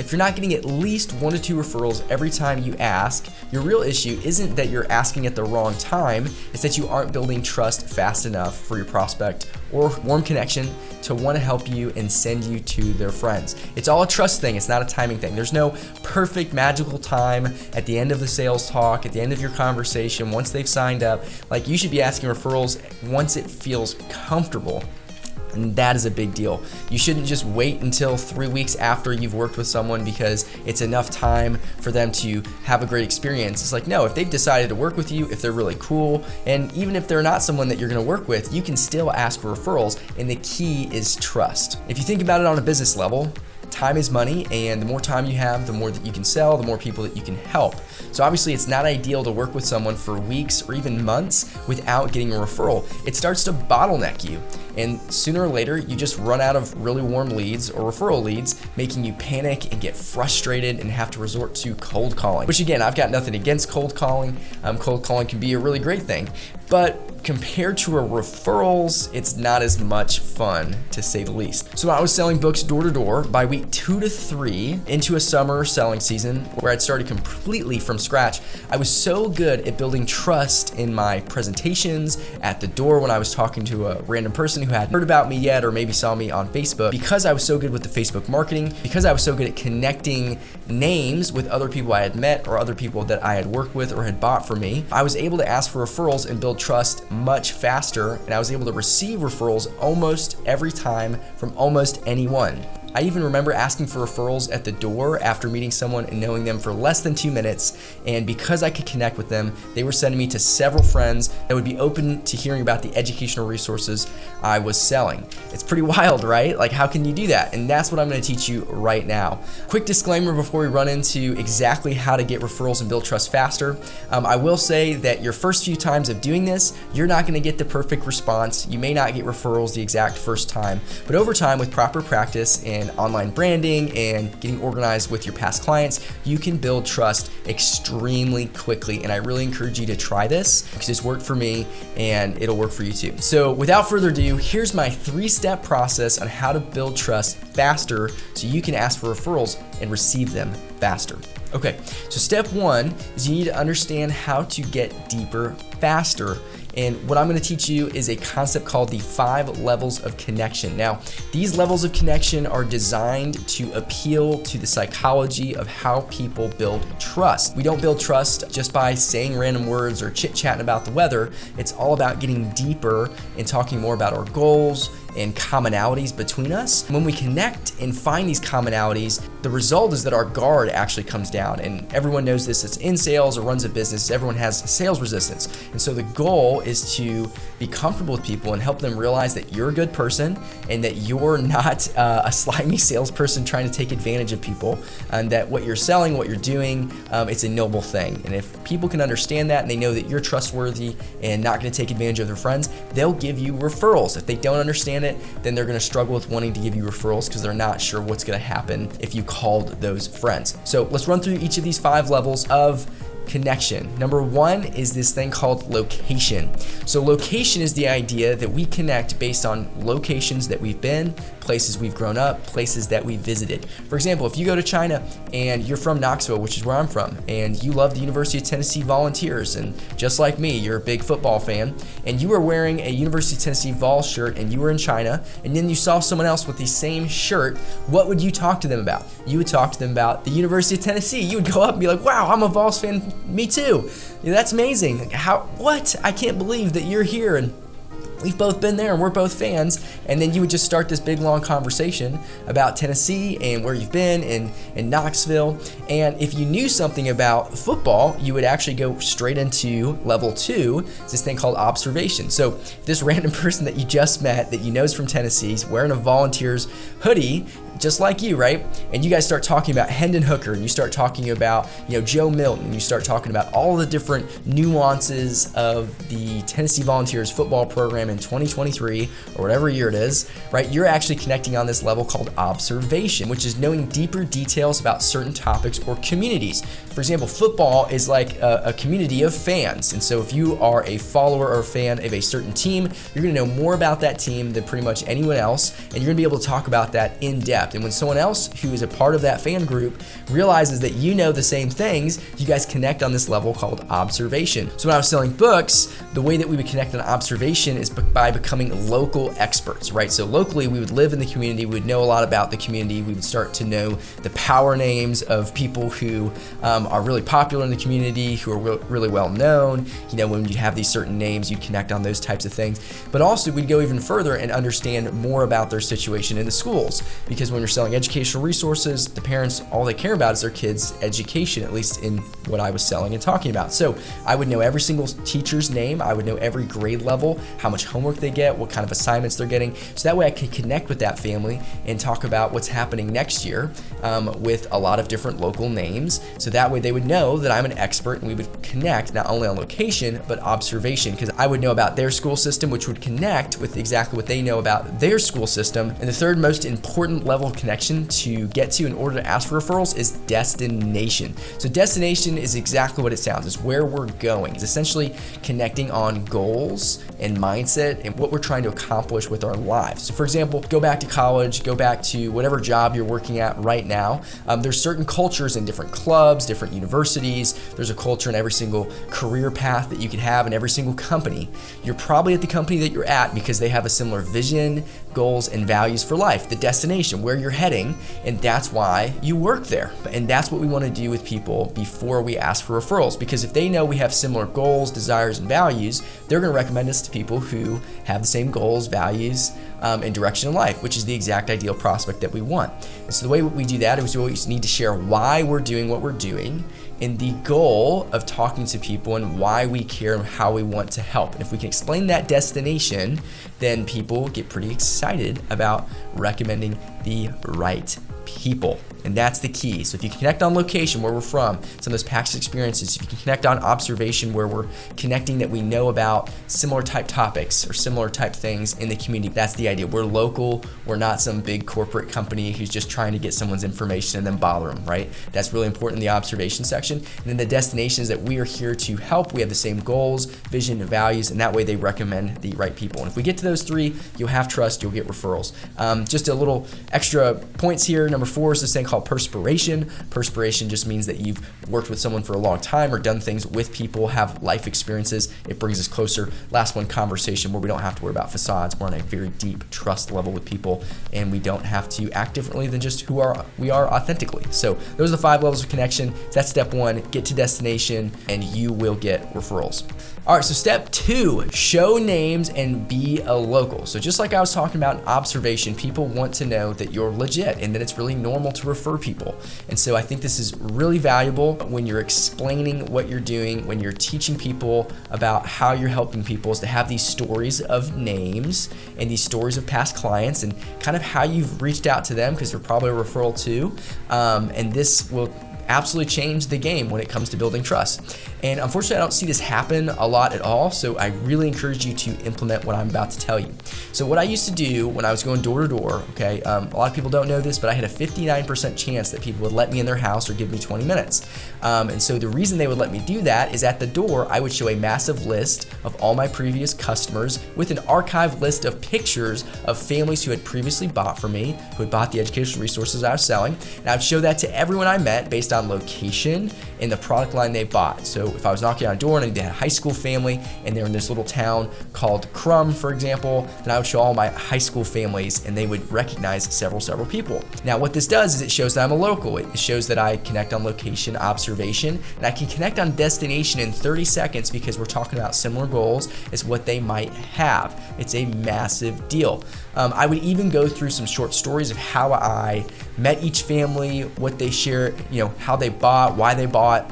If you're not getting at least 1 to 2 referrals every time you ask, your real issue isn't that you're asking at the wrong time, it's that you aren't building trust fast enough for your prospect or warm connection to want to help you and send you to their friends. It's all a trust thing, it's not a timing thing. There's no perfect magical time at the end of the sales talk, at the end of your conversation, once they've signed up. Like, you should be asking referrals once it feels comfortable. And that is a big deal. You shouldn't just wait until 3 weeks after you've worked with someone because it's enough time for them to have a great experience. It's like, no, if they've decided to work with you, if they're really cool, and even if they're not someone that you're gonna work with, you can still ask for referrals, and the key is trust. If you think about it on a business level, time is money, and the more time you have, the more that you can sell, the more people that you can help. So obviously it's not ideal to work with someone for weeks or even months without getting a referral. It starts to bottleneck you, and sooner or later you just run out of really warm leads or referral leads, making you panic and get frustrated and have to resort to cold calling. Which, again, I've got nothing against cold calling. Cold calling can be a really great thing, but compared to referrals, it's not as much fun, to say the least. So I was selling books door to door by week 2 to 3 into a summer selling season where I'd started completely from scratch. I was so good at building trust in my presentations at the door when I was talking to a random person who hadn't heard about me yet or maybe saw me on Facebook. Because I was so good with the Facebook marketing, because I was so good at connecting names with other people I had met or other people that I had worked with or had bought for me, I was able to ask for referrals and build trust much faster, and I was able to receive referrals almost every time from almost anyone. I even remember asking for referrals at the door after meeting someone and knowing them for less than 2 minutes, and because I could connect with them, they were sending me to several friends that would be open to hearing about the educational resources I was selling. It's pretty wild, right? Like, how can you do that? And that's what I'm gonna teach you right now. Quick disclaimer before we run into exactly how to get referrals and build trust faster. I will say that your first few times of doing this, you're not gonna get the perfect response. You may not get referrals the exact first time, but over time with proper practice and online branding and getting organized with your past clients, you can build trust extremely quickly. And I really encourage you to try this because it's worked for me and it'll work for you too. So without further ado, here's my 3-step process on how to build trust faster so you can ask for referrals and receive them faster. Okay, so step 1 is you need to understand how to get deeper faster. And what I'm gonna teach you is a concept called the 5 levels of connection. Now, these levels of connection are designed to appeal to the psychology of how people build trust. We don't build trust just by saying random words or chit-chatting about the weather. It's all about getting deeper and talking more about our goals and commonalities between us. When we connect and find these commonalities, the result is that our guard actually comes down. And everyone knows this, it's in sales or runs a business, everyone has sales resistance. And so the goal is to be comfortable with people and help them realize that you're a good person and that you're not a slimy salesperson trying to take advantage of people, and that what you're selling, what you're doing, it's a noble thing. And if people can understand that and they know that you're trustworthy and not gonna take advantage of their friends, they'll give you referrals. If they don't understand it, then they're gonna struggle with wanting to give you referrals because they're not sure what's gonna happen if you called those friends. So let's run through each of these 5 levels of connection. Number 1 is this thing called location. So location is the idea that we connect based on locations that we've been, places we've grown up, places that we visited. For example, if you go to China and you're from Knoxville, which is where I'm from, and you love the University of Tennessee Volunteers, and just like me, you're a big football fan, and you were wearing a University of Tennessee Vol shirt and you were in China, and then you saw someone else with the same shirt, what would you talk to them about? You would talk to them about the University of Tennessee. You would go up and be like, wow, I'm a Vols fan, me too. Yeah, that's amazing. What? I can't believe that you're here and we've both been there and we're both fans. And then you would just start this big long conversation about Tennessee and where you've been in Knoxville. And if you knew something about football, you would actually go straight into level 2, this thing called observation. So this random person that you just met that you know is from Tennessee is wearing a Volunteers hoodie, just like you, right? And you guys start talking about Hendon Hooker, and you start talking about, Joe Milton, and you start talking about all the different nuances of the Tennessee Volunteers football program in 2023 or whatever year it is, right? You're actually connecting on this level called observation, which is knowing deeper details about certain topics or communities. For example, football is like a community of fans. And so if you are a follower or fan of a certain team, you're gonna know more about that team than pretty much anyone else, and you're gonna be able to talk about that in depth. And when someone else who is a part of that fan group realizes that you know the same things, you guys connect on this level called observation. So when I was selling books, the way that we would connect on observation is by becoming local experts, right? So locally, we would live in the community, we would know a lot about the community, we would start to know the power names of people who are really popular in the community, who are really well known. You know, when you have these certain names, you connect on those types of things. But also, we'd go even further and understand more about their situation in the schools, because when you're selling educational resources, the parents, all they care about is their kids' education, at least in what I was selling and talking about. So I would know every single teacher's name, I would know every grade level, how much homework they get, what kind of assignments they're getting, so that way I could connect with that family and talk about what's happening next year with a lot of different local names. So that way they would know that I'm an expert, and we would connect not only on location, but observation, because I would know about their school system, which would connect with exactly what they know about their school system. And the third most important level of connection to get to in order to ask for referrals is destination. So destination is exactly what it sounds. It's where we're going. It's essentially connecting on goals and mindset and what we're trying to accomplish with our lives. So for example, go back to college, go back to whatever job you're working at right now. There's certain cultures in different clubs, different universities. There's a culture in every single career path that you can have in every single company. You're probably at the company that you're at because they have a similar vision, goals, and values for life, the destination, where you're heading, and that's why you work there. And that's what we want to do with people before we ask for referrals, because if they know we have similar goals, desires, and values, they're going to recommend us to people who have the same goals, values, and direction in life, which is the exact ideal prospect that we want. And so the way we do that is we always need to share why we're doing what we're doing, and the goal of talking to people, and why we care and how we want to help. And if we can explain that destination, then people get pretty excited about recommending the right people. And that's the key. So if you can connect on location, where we're from, some of those past experiences, if you can connect on observation, where we're connecting that we know about similar type topics or similar type things in the community, that's the idea. We're local. We're not some big corporate company who's just trying to get someone's information and then bother them, right? That's really important in the observation section. And then the destination is that we are here to help. We have the same goals, vision, and values, and that way they recommend the right people. And if we get to those three, you'll have trust, you'll get referrals. Just a little extra points here. Number 4 is this thing called perspiration. Perspiration just means that you've worked with someone for a long time or done things with people, have life experiences. It brings us closer. Last one, conversation, where we don't have to worry about facades. We're on a very deep trust level with people, and we don't have to act differently than just we are authentically. So those are the 5 levels of connection. That's step 1, get to destination, and you will get referrals. All right, so step 2, show names and be a local. So just like I was talking about in observation, people want to know that you're legit and that it's really normal to refer people. And so I think this is really valuable when you're explaining what you're doing, when you're teaching people about how you're helping people, is to have these stories of names and these stories of past clients and kind of how you've reached out to them, because they're probably a referral too. And this will absolutely change the game when it comes to building trust. And unfortunately, I don't see this happen a lot at all, so I really encourage you to implement what I'm about to tell you. So what I used to do when I was going door to door, okay, a lot of people don't know this, but I had a 59% chance that people would let me in their house or give me 20 minutes. And so the reason they would let me do that is at the door, I would show a massive list of all my previous customers with an archived list of pictures of families who had previously bought from me, who had bought the educational resources I was selling. And I would show that to everyone I met based on location and the product line they bought. So if I was knocking on a door and they had a high school family and they're in this little town called Crum, for example, then I would show all my high school families and they would recognize several people. Now what this does is it shows that I'm a local. It shows that I connect on location, observation, and I can connect on destination in 30 seconds because we're talking about similar goals as what they might have. It's a massive deal. I would even go through some short stories of how I met each family, what they share, how they bought, why they bought.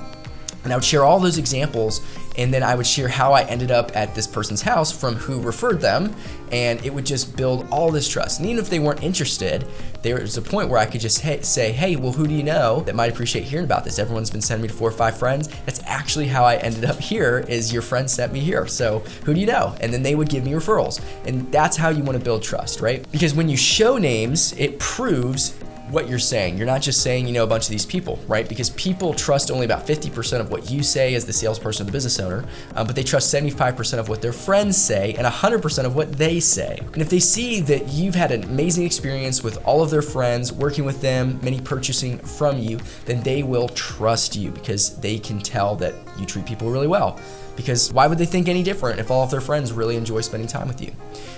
And I would share all those examples and then I would share how I ended up at this person's house from who referred them, and it would just build all this trust. And even if they weren't interested, there was a point where I could just say, hey, well, who do you know that might appreciate hearing about this? Everyone's been sending me to 4 or 5 friends. That's actually how I ended up here, is your friend sent me here. So who do you know? And then they would give me referrals. And that's how you want to build trust, right? Because when you show names, it proves what you're saying. You're not just saying you know a bunch of these people, right? Because people trust only about 50% of what you say as the salesperson or the business owner, but they trust 75% of what their friends say and 100% of what they say. And if they see that you've had an amazing experience with all of their friends, working with them, many purchasing from you, then they will trust you because they can tell that you treat people really well. Because why would they think any different if all of their friends really enjoy spending time with you?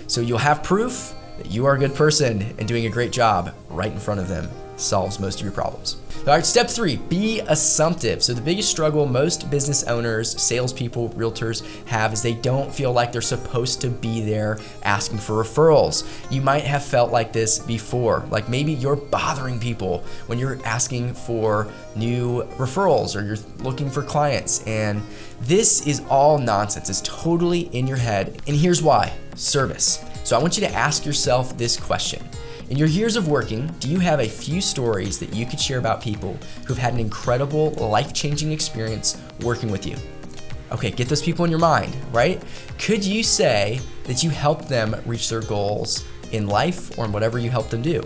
So you'll have proof that you are a good person and doing a great job right in front of them. Solves most of your problems. All right, step 3, be assumptive. So the biggest struggle most business owners, salespeople, realtors have is they don't feel like they're supposed to be there asking for referrals. You might have felt like this before. Like maybe you're bothering people when you're asking for new referrals or you're looking for clients. And this is all nonsense. It's totally in your head. And here's why: service. So I want you to ask yourself this question. In your years of working, do you have a few stories that you could share about people who've had an incredible, life-changing experience working with you? Okay, get those people in your mind, right? Could you say that you helped them reach their goals in life or in whatever you helped them do?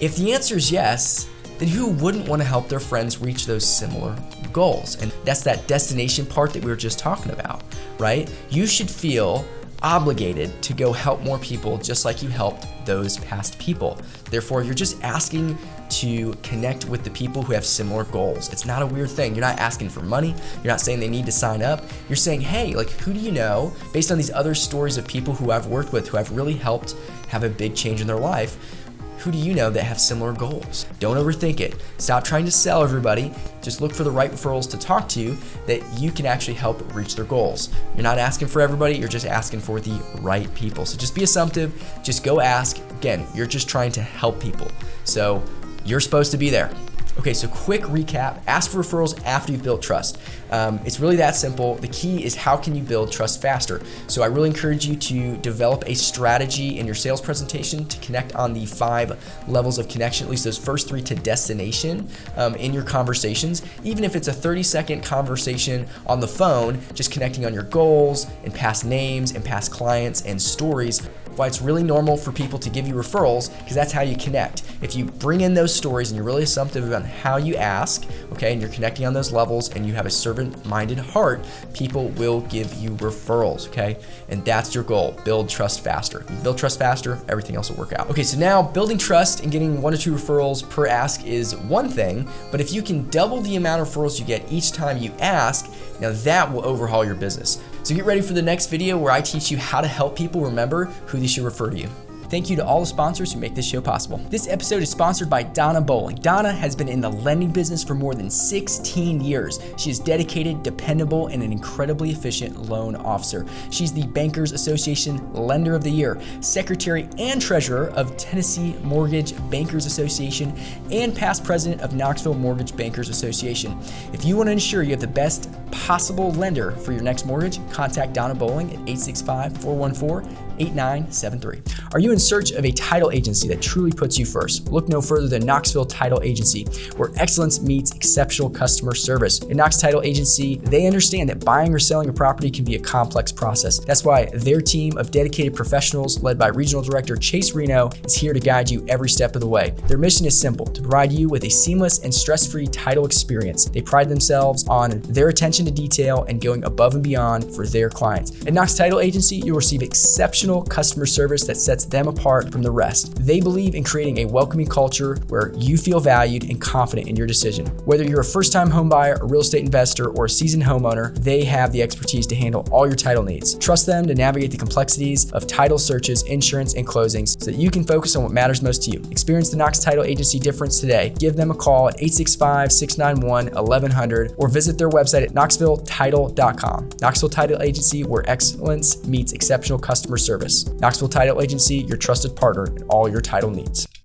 If the answer is yes, then who wouldn't want to help their friends reach those similar goals? And that's that destination part that we were just talking about, right? You should feel obligated to go help more people just like you helped those past people. Therefore, you're just asking to connect with the people who have similar goals. It's not a weird thing. You're not asking for money. You're not saying they need to sign up. You're saying, hey, like, who do you know, based on these other stories of people who I've worked with who have really helped have a big change in their life, who do you know that have similar goals? Don't overthink it. Stop trying to sell everybody. Just look for the right referrals to talk to that you can actually help reach their goals. You're not asking for everybody, you're just asking for the right people. So just be assumptive, just go ask. Again, you're just trying to help people. So you're supposed to be there. Okay, so quick recap: ask for referrals after you've built trust. It's really that simple. The key is how can you build trust faster? So I really encourage you to develop a strategy in your sales presentation to connect on the 5 levels of connection, at least those first 3 to destination in your conversations. Even if it's a 30-second conversation on the phone, just connecting on your goals and past names and past clients and stories. Why it's really normal for people to give you referrals, because that's how you connect. If you bring in those stories and you're really assumptive about how you ask, okay, and you're connecting on those levels and you have a servant-minded heart, people will give you referrals, okay? And that's your goal: build trust faster. If you build trust faster, everything else will work out. Okay, so now building trust and getting 1 or 2 referrals per ask is one thing, but if you can double the amount of referrals you get each time you ask, now that will overhaul your business. So get ready for the next video where I teach you how to help people remember who they should refer to you. Thank you to all the sponsors who make this show possible. This episode is sponsored by Donna Bowling. Donna has been in the lending business for more than 16 years. She is dedicated, dependable, and an incredibly efficient loan officer. She's the Bankers Association Lender of the Year, Secretary and Treasurer of Tennessee Mortgage Bankers Association, and past president of Knoxville Mortgage Bankers Association. If you want to ensure you have the best possible lender for your next mortgage, contact Donna Bowling at 865-414-8973. Are you in search of a title agency that truly puts you first? Look no further than Knoxville Title Agency, where excellence meets exceptional customer service. At Knox Title Agency, they understand that buying or selling a property can be a complex process. That's why their team of dedicated professionals, led by Regional Director Chase Reno, is here to guide you every step of the way. Their mission is simple: to provide you with a seamless and stress-free title experience. They pride themselves on their attention to detail and going above and beyond for their clients. At Knox Title Agency, you'll receive exceptional customer service that sets them apart from the rest. They believe in creating a welcoming culture where you feel valued and confident in your decision. Whether you're a first-time homebuyer, a real estate investor, or a seasoned homeowner, they have the expertise to handle all your title needs. Trust them to navigate the complexities of title searches, insurance, and closings so that you can focus on what matters most to you. Experience the Knox Title Agency difference today. Give them a call at 865-691-1100 or visit their website at knoxvilletitle.com. Knoxville Title Agency, where excellence meets exceptional customer service. Knoxville Title Agency, your trusted partner in all your title needs.